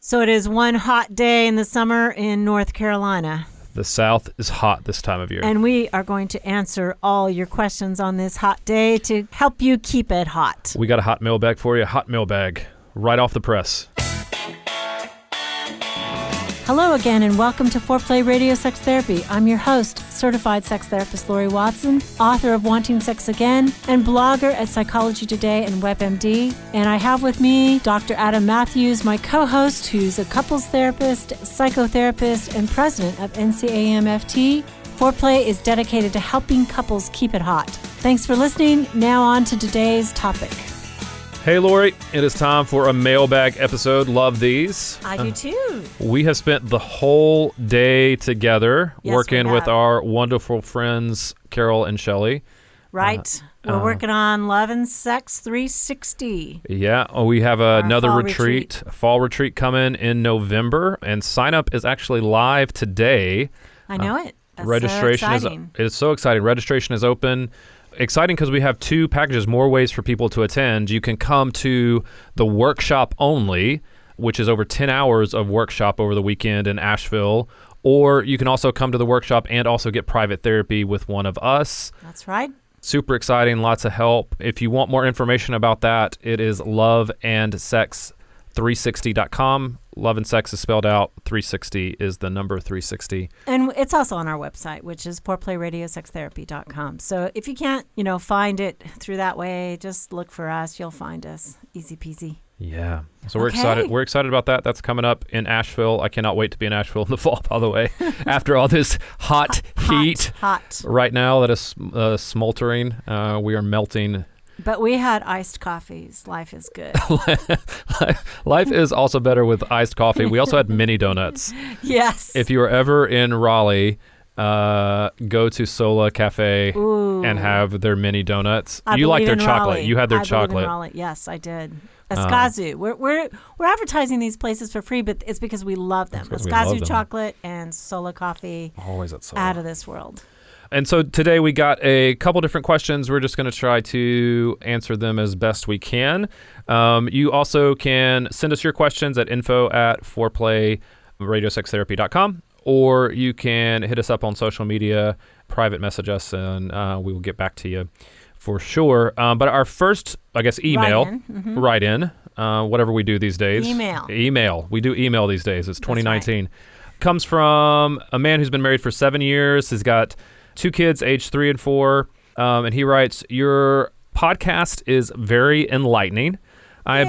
So it is one hot day in the summer in North Carolina. The South is hot this time of year. And we are going to answer all your questions on this hot day to help you keep it hot. We got a hot mailbag for you. Hot mailbag right off the press. Hello again and welcome to Foreplay Radio Sex Therapy. I'm your host, certified sex therapist Laurie Watson, author of Wanting Sex Again, and blogger at Psychology Today and WebMD. And I have with me Dr. Adam Mathews, my co-host, who's a couples therapist, psychotherapist, and president of NCAMFT. Foreplay is dedicated to helping couples keep it hot. Thanks for listening. Now on to today's topic. Hey, Laurie, it is time for a mailbag episode. Love these. I do too. We have spent the whole day together working with our wonderful friends, Carol and Shelley. Right. We're working on Love and Sex 360. Yeah. We have another retreat, a fall retreat coming in November, and sign up is actually live today. I know it. That's registration is so exciting. Registration is open. Exciting because we have two packages, more ways for people to attend. You can come to the workshop only, which is over 10 hours of workshop over the weekend in Asheville, or you can also come to the workshop and also get private therapy with one of us. That's right. Super exciting, lots of help. If you want more information about that, it is loveandsex360.com. Love and Sex is spelled out. 360 is the number 360. And it's also on our website, which is foreplayradiosextherapy.com. So if you can't, find it through that way, just look for us. You'll find us. Easy peasy. Yeah. So we're excited. We're excited about that. That's coming up in Asheville. I cannot wait to be in Asheville in the fall, by the way. After all this hot heat right now that is smoldering, we are melting. But we had iced coffees. Life is good. Life is also better with iced coffee. We also had mini donuts. Yes. If you are ever in Raleigh, go to Sola Cafe and have their mini donuts. You like their chocolate. Raleigh. You had their I chocolate. Believe in Raleigh. Yes, I did. Escazu. We're advertising these places for free, but it's because we love them. Escazu chocolate and Sola coffee. Always at Sola. Out of this world. And so today we got a couple different questions. We're just going to try to answer them as best we can. You also can send us your questions at info@foreplayradiosextherapy.com, or you can hit us up on social media, private message us, and we will get back to you for sure. But our first, email, write in, whatever we do these days. Email. We do email these days. It's 2019. Right. Comes from a man who's been married for 7 years. He's got 2 kids, aged 3 and 4. And he writes, your podcast is very enlightening. I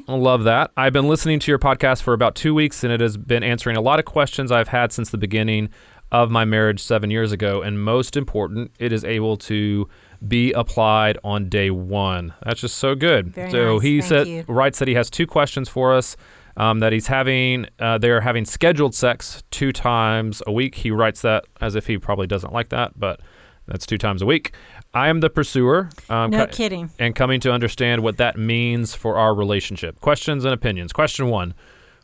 love that. I've been listening to your podcast for about 2 weeks, and it has been answering a lot of questions I've had since the beginning of my marriage 7 years ago. And most important, it is able to be applied on day one. That's just so good. Very so nice. He writes that he has 2 questions for us. That he's having, they're having scheduled sex 2 times a week. He writes that as if he probably doesn't like that, but that's 2 times a week. I am the pursuer. No kidding. And coming to understand what that means for our relationship. Questions and opinions. Question 1.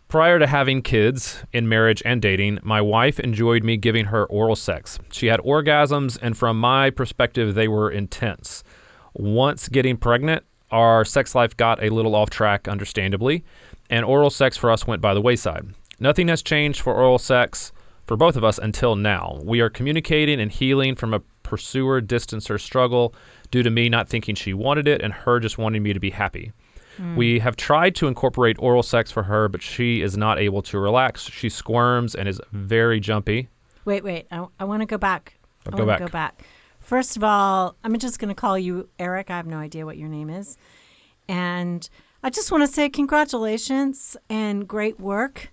Prior to having kids, in marriage and dating, my wife enjoyed me giving her oral sex. She had orgasms, and from my perspective, they were intense. Once getting pregnant, our sex life got a little off track, understandably, and oral sex for us went by the wayside. Nothing has changed for oral sex for both of us until now. We are communicating and healing from a pursuer-distancer struggle due to me not thinking she wanted it and her just wanting me to be happy. We have tried to incorporate oral sex for her, but she is not able to relax. She squirms and is very jumpy. Wait. I want to go back. Go back. First of all, I'm just going to call you Eric. I have no idea what your name is. And I just want to say congratulations and great work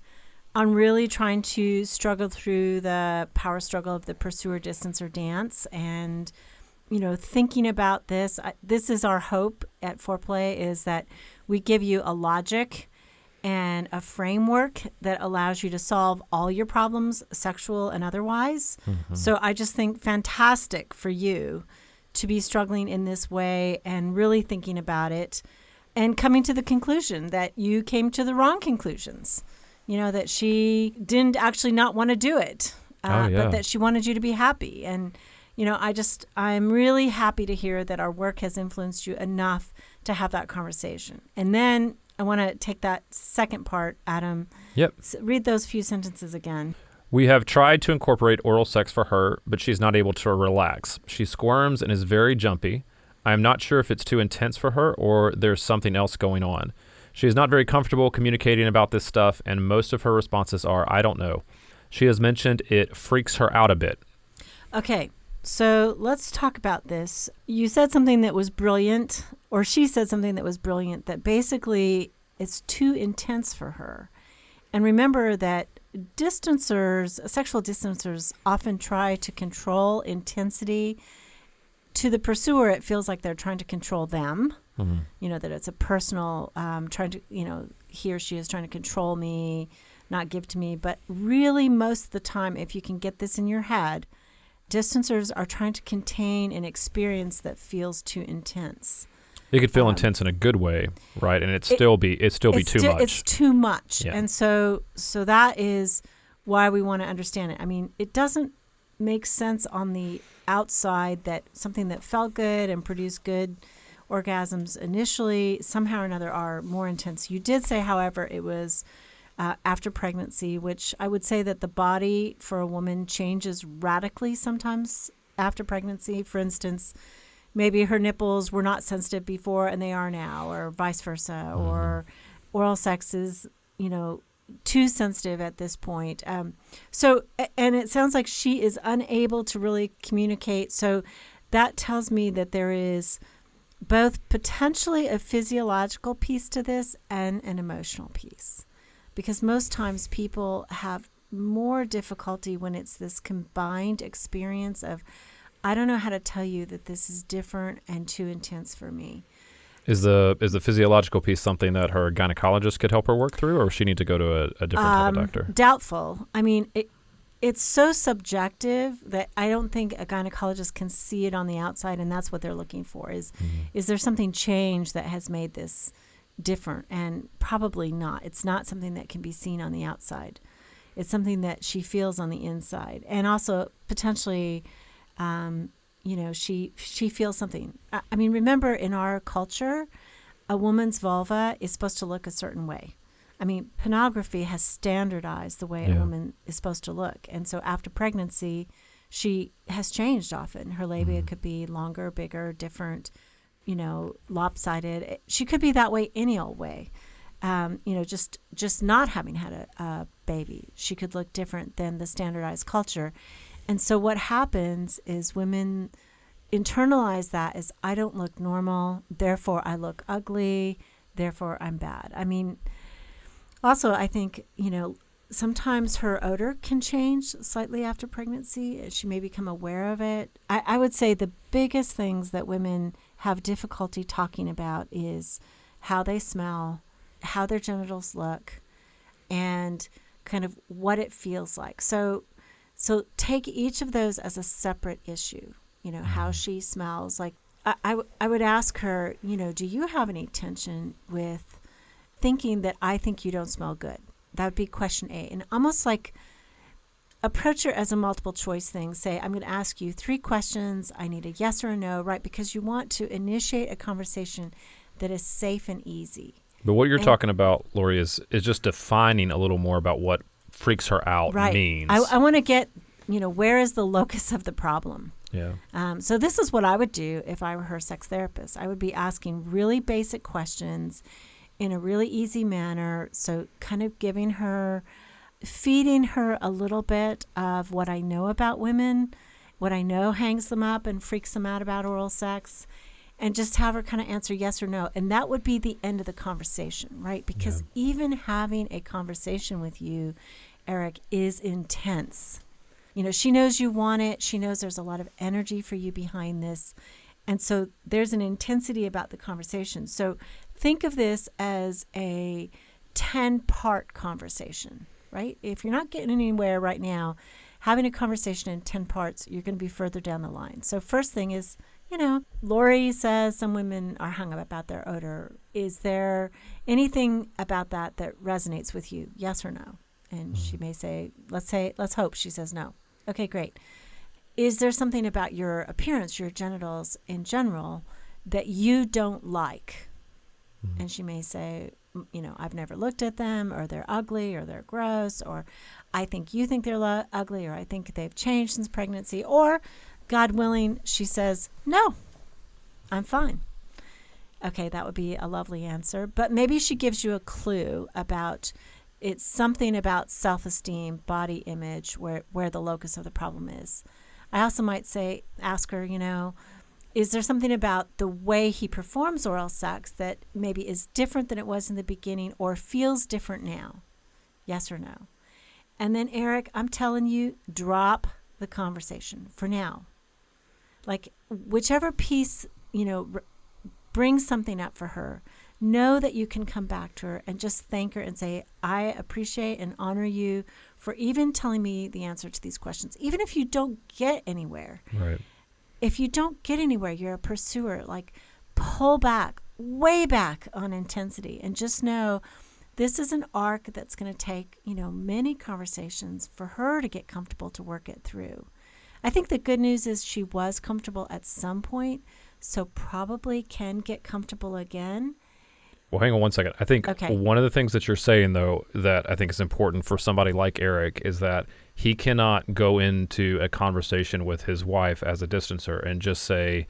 on really trying to struggle through the power struggle of the pursuer-distancer dance and, thinking about this. This is our hope at Foreplay, is that we give you a logic and a framework that allows you to solve all your problems, sexual and otherwise. Mm-hmm. So I just think fantastic for you to be struggling in this way and really thinking about it. And coming to the conclusion that you came to the wrong conclusions, that she didn't actually not want to do it, but that she wanted you to be happy. And, I'm really happy to hear that our work has influenced you enough to have that conversation. And then I want to take that second part, Adam. Yep. Read those few sentences again. We have tried to incorporate oral sex for her, but she's not able to relax. She squirms and is very jumpy. I am not sure if it's too intense for her or there's something else going on. She is not very comfortable communicating about this stuff, and most of her responses are, I don't know. She has mentioned it freaks her out a bit. Okay, so let's talk about this. You said something that was brilliant, or she said something that was brilliant, that basically it's too intense for her. And remember that sexual distancers often try to control intensity. To the pursuer, it feels like they're trying to control them. Mm-hmm. That it's a personal, trying to, he or she is trying to control me, not give to me. But really, most of the time, if you can get this in your head, distancers are trying to contain an experience that feels too intense. It could feel intense in a good way, right? And it'd still be too much. It's too much. Yeah. And so that is why we want to understand it. I mean, it doesn't make sense on the outside that something that felt good and produced good orgasms initially somehow or another are more intense. You did say, however, it was after pregnancy, which I would say that the body for a woman changes radically sometimes after pregnancy. For instance, maybe her nipples were not sensitive before and they are now, or vice versa, mm-hmm. or oral sex is, too sensitive at this point. And it sounds like she is unable to really communicate. So that tells me that there is both potentially a physiological piece to this and an emotional piece. Because most times people have more difficulty when it's this combined experience of, I don't know how to tell you that this is different and too intense for me. Is the physiological piece something that her gynecologist could help her work through, or does she need to go to a different type of doctor? Doubtful. I mean, it's so subjective that I don't think a gynecologist can see it on the outside, and that's what they're looking for. Is there something changed that has made this different? And probably not. It's not something that can be seen on the outside. It's something that she feels on the inside, and also potentially. She feels something. I mean, remember, in our culture, a woman's vulva is supposed to look a certain way. I mean, pornography has standardized the way a woman is supposed to look. And so after pregnancy, she has changed often. Her labia could be longer, bigger, different, lopsided. She could be that way any old way. Just not having had a baby. She could look different than the standardized culture. And so what happens is women internalize that as, I don't look normal, therefore I look ugly, therefore I'm bad. I mean, also I think, sometimes her odor can change slightly after pregnancy. She may become aware of it. I would say the biggest things that women have difficulty talking about is how they smell, how their genitals look, and kind of what it feels like. So take each of those as a separate issue, how she smells. Like I would ask her, do you have any tension with thinking that I think you don't smell good? That would be question A. And almost like approach her as a multiple choice thing. Say, I'm going to ask you 3 questions. I need a yes or a no, right? Because you want to initiate a conversation that is safe and easy. But what you're talking about, Laurie, is just defining a little more about what freaks her out means. I want to get, where is the locus of the problem? Yeah. So this is what I would do if I were her sex therapist. I would be asking really basic questions in a really easy manner. So kind of feeding her a little bit of what I know about women, what I know hangs them up and freaks them out about oral sex, and just have her kind of answer yes or no. And that would be the end of the conversation, right? Because even having a conversation with you, Eric, is intense. She knows you want it. She knows there's a lot of energy for you behind this. And so there's an intensity about the conversation. So think of this as a 10-part conversation, right? If you're not getting anywhere right now, having a conversation in 10 parts, you're going to be further down the line. So first thing is, Laurie says some women are hung up about their odor. Is there anything about that resonates with you? Yes or no? And she may say, let's hope she says no. Okay, great. Is there something about your appearance, your genitals in general, that you don't like? And she may say, I've never looked at them, or they're ugly, or they're gross, or I think you think they're ugly, or I think they've changed since pregnancy, or God willing, she says, no, I'm fine. Okay, that would be a lovely answer. But maybe she gives you a clue about it's something about self-esteem, body image, where the locus of the problem is. I also might ask her, is there something about the way he performs oral sex that maybe is different than it was in the beginning or feels different now? Yes or no? And then, Eric, I'm telling you, drop the conversation for now. Like, whichever piece, brings something up for her, know that you can come back to her and just thank her and say, I appreciate and honor you for even telling me the answer to these questions. Even if you don't get anywhere. Right. If you don't get anywhere, you're a pursuer. Like, pull back, way back on intensity, and just know this is an arc that's going to take, many conversations for her to get comfortable to work it through. I think the good news is she was comfortable at some point, so probably can get comfortable again. Well, hang on one second. I think one of the things that you're saying, though, that I think is important for somebody like Eric is that he cannot go into a conversation with his wife as a distancer and just say,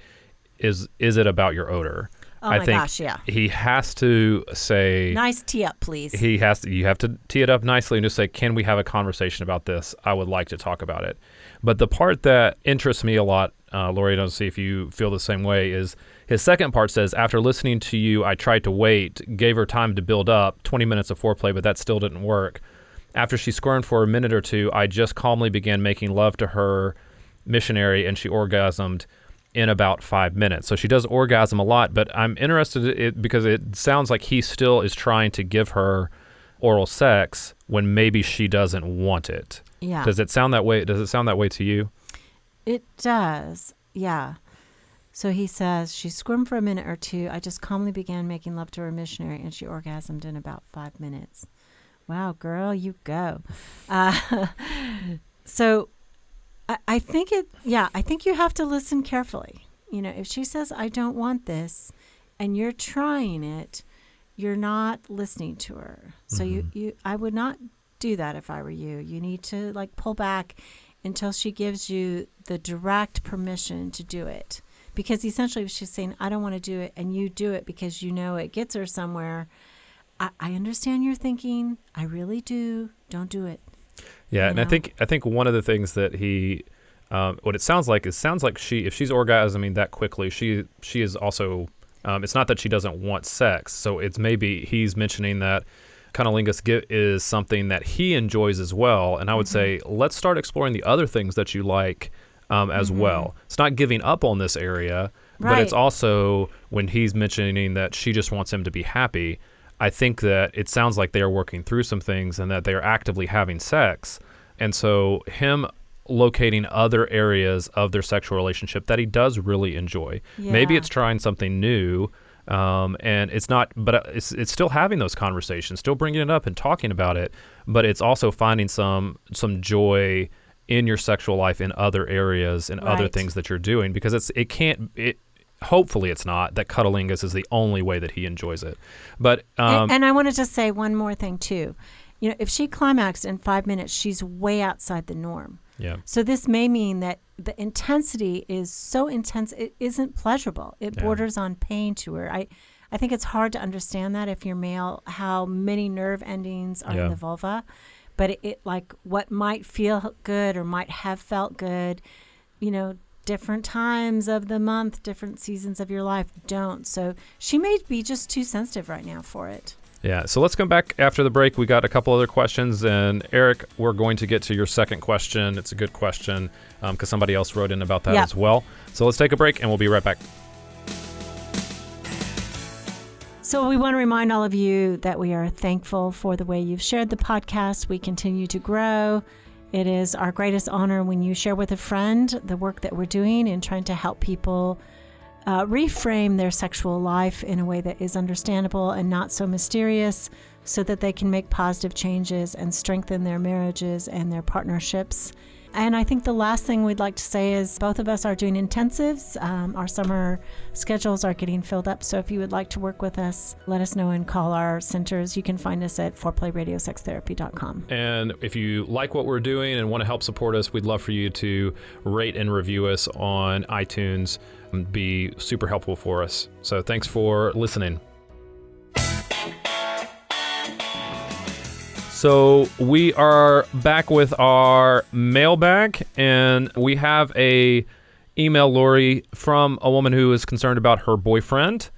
is it about your odor? Oh my gosh, yeah. He has to say, nice tee up, please. You have to tee it up nicely and just say, can we have a conversation about this? I would like to talk about it. But the part that interests me a lot, Laurie, I don't see if you feel the same way, is his second part says, after listening to you, I tried to wait, gave her time to build up, 20 minutes of foreplay, but that still didn't work. After she squirmed for a minute or two, I just calmly began making love to her, missionary, and she orgasmed in about 5 minutes. So she does orgasm a lot, but I'm interested in it because it sounds like he still is trying to give her oral sex when maybe she doesn't want it. Yeah. Does it sound that way? Does it sound that way to you? It does. Yeah. So he says, she squirmed for a minute or two. I just calmly began making love to her, missionary, and she orgasmed in about 5 minutes. Wow, girl, you go. So I think I think you have to listen carefully. If she says, I don't want this, and you're trying it, you're not listening to her. So I would not do that if I were you. You need to pull back until she gives you the direct permission to do it. Because essentially if she's saying, I don't want to do it, and you do it because it gets her somewhere, I understand your thinking. I really do. Don't do it. Yeah, and I think one of the things that he, what it sounds like is if she's orgasming that quickly, she is also, it's not that she doesn't want sex. So it's maybe he's mentioning that cunnilingus is something that he enjoys as well. And I would say, let's start exploring the other things that you like as well. It's not giving up on this area, but it's also when he's mentioning that she just wants him to be happy. I think that it sounds like they are working through some things and that they are actively having sex. And so him locating other areas of their sexual relationship that he does really enjoy. Yeah. Maybe it's trying something new, and it's not, but it's still having those conversations, still bringing it up and talking about it, but it's also finding some joy in your sexual life in other areas and other things that you're doing, because hopefully it's not that cunnilingus is the only way that he enjoys it. But and I wanted to say one more thing too. If she climaxed in 5 minutes, she's way outside the norm. Yeah. So this may mean that the intensity is so intense it isn't pleasurable. It borders on pain to her. I think it's hard to understand that if you're male, how many nerve endings are in the vulva. But it what might feel good or might have felt good, different times of the month, different seasons of your life don't. So she may be just too sensitive right now for it. Yeah. So let's come back after the break. We got a couple other questions. And Eric, we're going to get to your second question. It's a good question because somebody else wrote in about that as well. So let's take a break and we'll be right back. So we want to remind all of you that we are thankful for the way you've shared the podcast. We continue to grow. It is our greatest honor when you share with a friend the work that we're doing in trying to help people reframe their sexual life in a way that is understandable and not so mysterious, so that they can make positive changes and strengthen their marriages and their partnerships. And I think the last thing we'd like to say is both of us are doing intensives. Our summer schedules are getting filled up. So if you would like to work with us, let us know and call our centers. You can find us at foreplayradiosextherapy.com. And if you like what we're doing and want to help support us, we'd love for you to rate and review us on iTunes. It'd be super helpful for us. So thanks for listening. So we are back with our mailbag, and we have a email, Laurie, from a woman who is concerned about her boyfriend.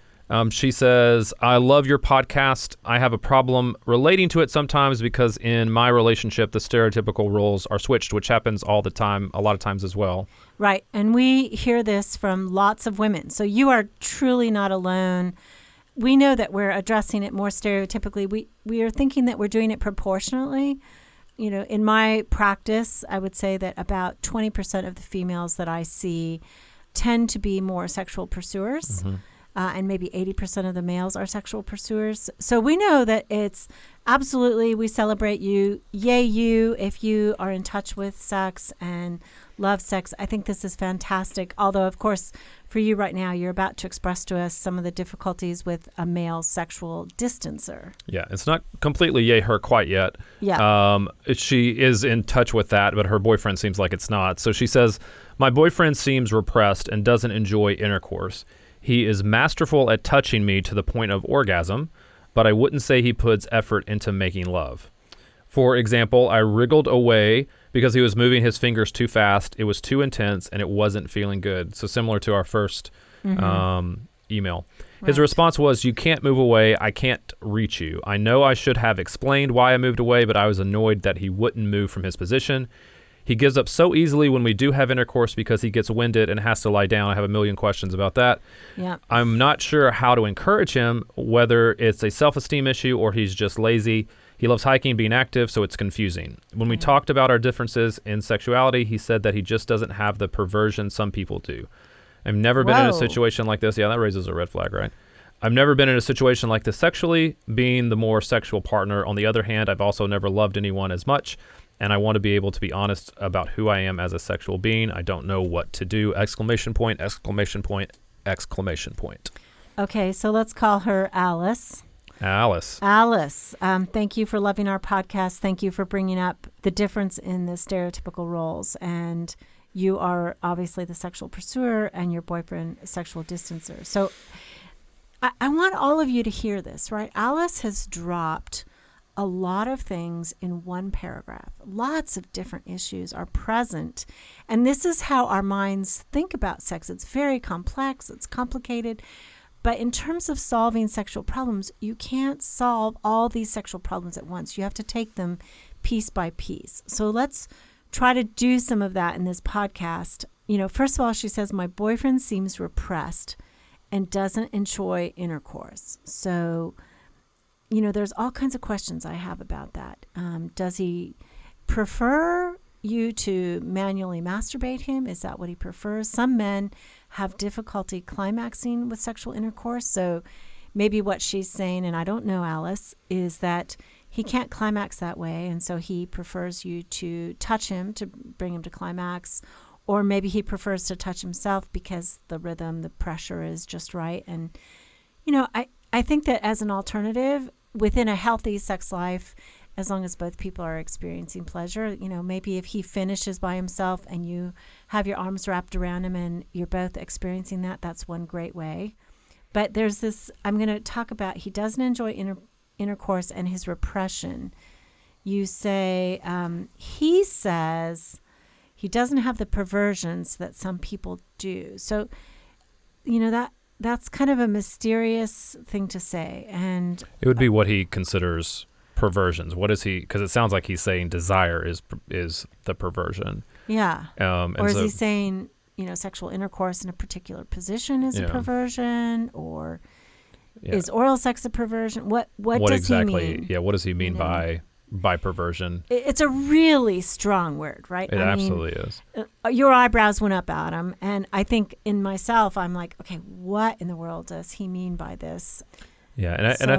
She says, I love your podcast. I have a problem relating to it sometimes because in my relationship, the stereotypical roles are switched, which happens all the time, a lot of times as well. Right. And we hear this from lots of women. So you are truly not alone. We know that we're addressing it more stereotypically. We are thinking that we're doing it proportionately. You know, in my practice, I would say that about 20% of the females that I see tend to be more sexual pursuers. Mm-hmm. And maybe 80% of the males are sexual pursuers. So we know that it's absolutely, we celebrate you. Yay, you, if you are in touch with sex and love sex. I think this is fantastic. Although, of course, for you right now, you're about to express to us some of the difficulties with a male sexual distancer. Yeah, it's not completely yay her quite yet. Yeah. She is in touch with that, but her boyfriend seems like it's not. So she says, my boyfriend seems repressed and doesn't enjoy intercourse. He is masterful at touching me to the point of orgasm, but I wouldn't say he puts effort into making love. For example, I wriggled away because he was moving his fingers too fast. It was too intense, and it wasn't feeling good. So similar to our first email. His response was, you can't move away. I can't reach you. I know I should have explained why I moved away, but I was annoyed that he wouldn't move from his position. He gives up so easily when we do have intercourse because he gets winded and has to lie down. I have a million questions about that. Yeah. I'm not sure how to encourage him, whether it's a self-esteem issue or he's just lazy. He loves hiking, being active, so it's confusing. When we talked about our differences in sexuality, he said that he just doesn't have the perversion some people do. I've never been in a situation like this. Yeah, that raises a red flag, right? I've never been in a situation like this sexually, being the more sexual partner. On the other hand, I've also never loved anyone as much. And I want to be able to be honest about who I am as a sexual being. I don't know what to do. ! Okay, so let's call her Alice. Alice. Thank you for loving our podcast. Thank you for bringing up the difference in the stereotypical roles. And you are obviously the sexual pursuer and your boyfriend a sexual distancer. So I want all of you to hear this, right? Alice has dropped a lot of things in one paragraph. Lots of different issues are present. And this is how our minds think about sex. It's very complex. It's complicated. But in terms of solving sexual problems, you can't solve all these sexual problems at once. You have to take them piece by piece. So let's try to do some of that in this podcast. You know, first of all, she says, my boyfriend seems repressed and doesn't enjoy intercourse. So, you know, there's all kinds of questions I have about that. Does he prefer you to manually masturbate him? Is that what he prefers? Some men have difficulty climaxing with sexual intercourse. So maybe what she's saying, and I don't know, Alice, is that he can't climax that way. And so he prefers you to touch him to bring him to climax. Or maybe he prefers to touch himself because the rhythm, the pressure is just right. And, you know, I think that as an alternative, within a healthy sex life, as long as both people are experiencing pleasure, you know, maybe if he finishes by himself and you have your arms wrapped around him and you're both experiencing that, that's one great way. But there's this, I'm going to talk about, he doesn't enjoy intercourse and his repression. You say, he says he doesn't have the perversions that some people do. So, you know, that's kind of a mysterious thing to say. And it would be what he considers perversions. What is he? Because it sounds like he's saying desire is the perversion. Yeah. Or is he saying, you know, sexual intercourse in a particular position is a perversion, or is oral sex a perversion? What does exactly, he mean? Yeah. What does he mean by perversion? It's a really strong word, right? It absolutely is. Your eyebrows went up at him, and I think in myself, I'm like, okay, what in the world does he mean by this? Yeah, and I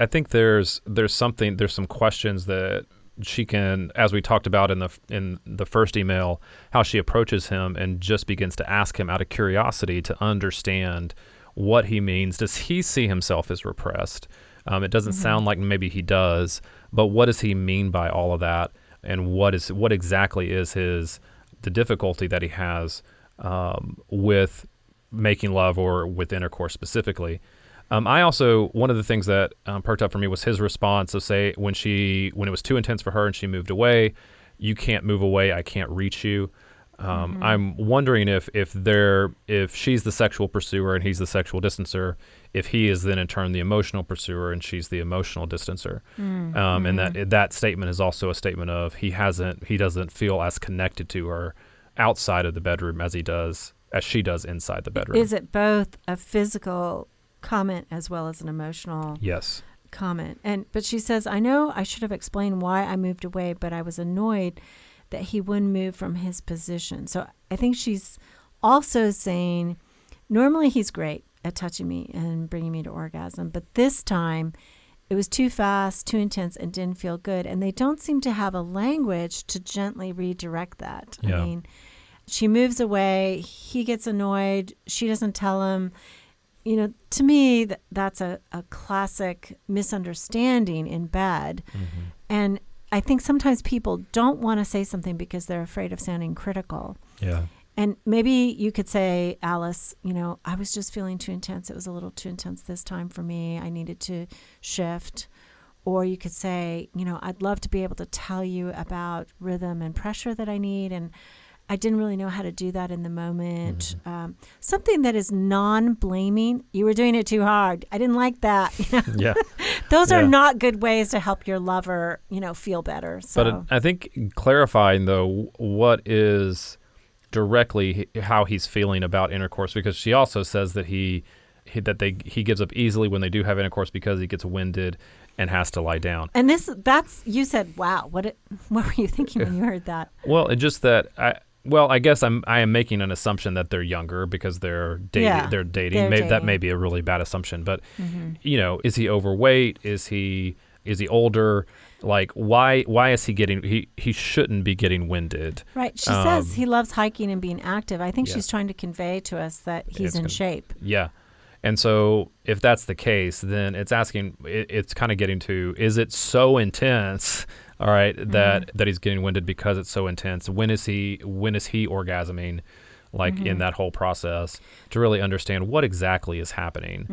think there's some questions that she can, as we talked about in the first email, how she approaches him and just begins to ask him out of curiosity to understand what he means. Does he see himself as repressed? It doesn't sound like maybe he does, but what does he mean by all of that? And what exactly is the difficulty that he has with making love or with intercourse specifically? I also, one of the things that perked up for me was his response of, say, when it was too intense for her and she moved away, "You can't move away, I can't reach you." I'm wondering if she's the sexual pursuer and he's the sexual distancer, if he is then in turn the emotional pursuer and she's the emotional distancer. And that statement is also a statement of he doesn't feel as connected to her outside of the bedroom as she does inside the bedroom. Is it both a physical comment as well as an emotional comment? But she says, "I know I should have explained why I moved away, but I was annoyed that he wouldn't move from his position." So I think she's also saying, normally he's great at touching me and bringing me to orgasm, but this time it was too fast, too intense, and didn't feel good. And they don't seem to have a language to gently redirect that. Yeah. I mean, she moves away, he gets annoyed, she doesn't tell him. To me, that's a classic misunderstanding in bed. And I think sometimes people don't want to say something because they're afraid of sounding critical. Yeah. And maybe you could say, "Alice, I was just feeling too intense. It was a little too intense this time for me. I needed to shift." Or you could say, "I'd love to be able to tell you about rhythm and pressure that I need. And I didn't really know how to do that in the moment." Something that is non-blaming. "You were doing it too hard. I didn't like that." Yeah. Those are not good ways to help your lover, feel better. So. But I think clarifying, though, what is directly how he's feeling about intercourse, because she also says that he gives up easily when they do have intercourse because he gets winded and has to lie down. And you said, wow, what were you thinking when you heard that? Well, it's just that I guess I am making an assumption that they're younger because they're dating. Yeah, they're dating. That may be a really bad assumption, but is he overweight? Is he older? Like, why is he getting? He shouldn't be getting winded. Right. She says he loves hiking and being active. I think she's trying to convey to us that he's in shape. Yeah. And so if that's the case, then it's kind of getting to, is it so intense, all right, that he's getting winded because it's so intense? When is he orgasming, like in that whole process, to really understand what exactly is happening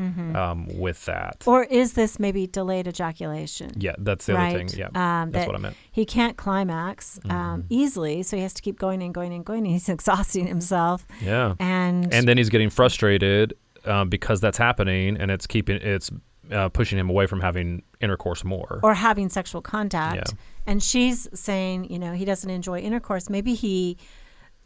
with that? Or is this maybe delayed ejaculation? Yeah, that's the other thing. Yeah, that's what I meant. He can't climax easily, so he has to keep going and going and going. And he's exhausting himself. Yeah, and then he's getting frustrated because that's happening, and it's pushing him away from having intercourse more or having sexual contact. Yeah. And she's saying, he doesn't enjoy intercourse. Maybe he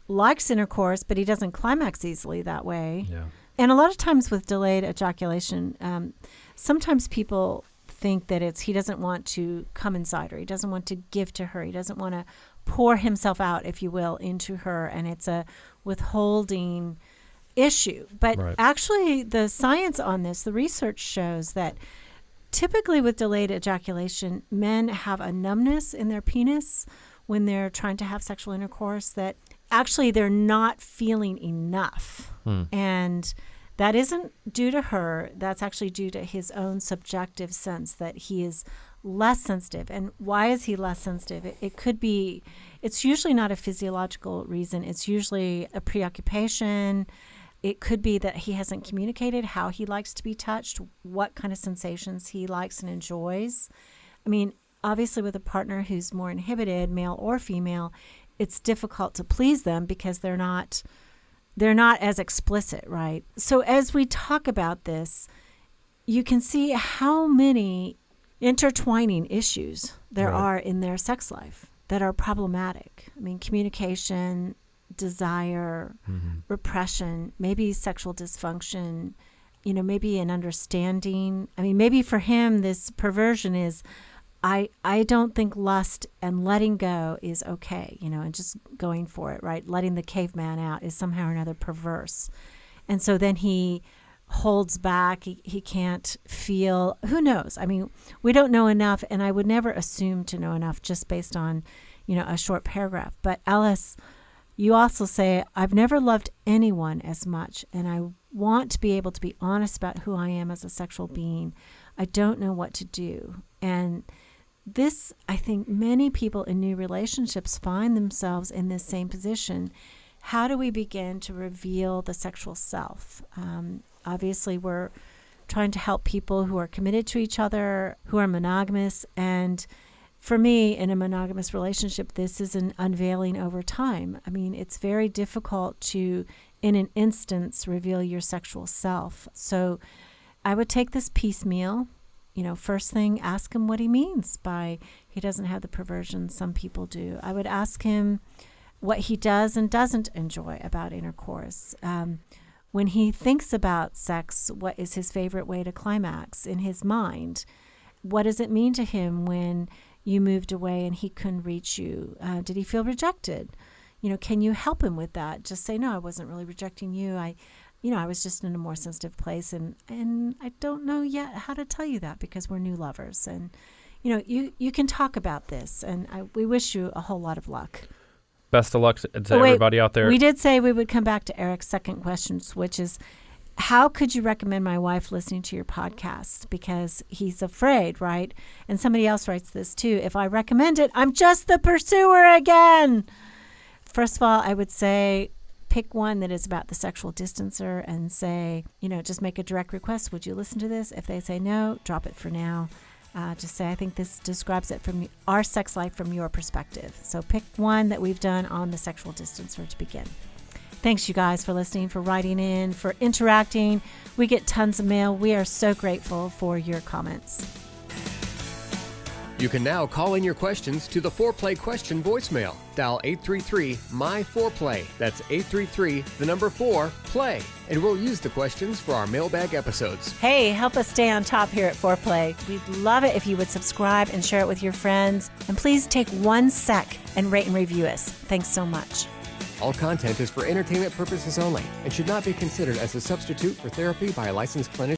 likes intercourse, but he doesn't climax easily that way. Yeah. And a lot of times with delayed ejaculation, sometimes people think that he doesn't want to come inside her. He doesn't want to give to her. He doesn't want to pour himself out, if you will, into her. And it's a withholding issue. But actually the science on this, the research shows that typically with delayed ejaculation, men have a numbness in their penis when they're trying to have sexual intercourse, that actually they're not feeling enough. And that isn't due to her. That's actually due to his own subjective sense that he is less sensitive. And why is he less sensitive? It could be, it's usually not a physiological reason. It's usually a preoccupation. It could be that he hasn't communicated how he likes to be touched, what kind of sensations he likes and enjoys. I mean, obviously with a partner who's more inhibited, male or female, it's difficult to please them because they're not as explicit, right? So as we talk about this, you can see how many intertwining issues there are in their sex life that are problematic. I mean, communication, desire, repression, maybe sexual dysfunction, maybe an understanding. I mean, maybe for him, this perversion is, I don't think lust and letting go is okay, and just going for it, right? Letting the caveman out is somehow or another perverse. And so then he holds back. He can't feel. Who knows? I mean, we don't know enough, and I would never assume to know enough just based on, a short paragraph. But Ellis, you also say, I've never loved anyone as much, and I want to be able to be honest about who I am as a sexual being. I don't know what to do. And this, I think many people in new relationships find themselves in this same position. How do we begin to reveal the sexual self? Obviously, we're trying to help people who are committed to each other, who are monogamous. And for me, in a monogamous relationship, this is an unveiling over time. I mean, it's very difficult to, in an instance, reveal your sexual self. So I would take this piecemeal. First thing, ask him what he means by he doesn't have the perversion some people do. I would ask him what he does and doesn't enjoy about intercourse. When he thinks about sex, what is his favorite way to climax in his mind? What does it mean to him when you moved away and he couldn't reach you? Did he feel rejected? Can you help him with that? Just say, no, I wasn't really rejecting you. I was just in a more sensitive place, and I don't know yet how to tell you that because we're new lovers. And, you can talk about this, and we wish you a whole lot of luck. Best of luck to everybody out there. We did say we would come back to Eric's second question, which is, how could you recommend my wife listening to your podcast? Because he's afraid, right? And somebody else writes this too. If I recommend it, I'm just the pursuer again. First of all, I would say pick one that is about the sexual distancer and say, just make a direct request. Would you listen to this? If they say no, drop it for now. Just say, I think this describes it from our sex life from your perspective. So pick one that we've done on the sexual distancer to begin. Thanks, you guys, for listening, for writing in, for interacting. We get tons of mail. We are so grateful for your comments. You can now call in your questions to the Foreplay question voicemail. Dial 833-MY-4PLAY. That's 833-4-PLAY. And we'll use the questions for our mailbag episodes. Hey, help us stay on top here at Foreplay. We'd love it if you would subscribe and share it with your friends. And please take 1 sec and rate and review us. Thanks so much. All content is for entertainment purposes only and should not be considered as a substitute for therapy by a licensed clinician.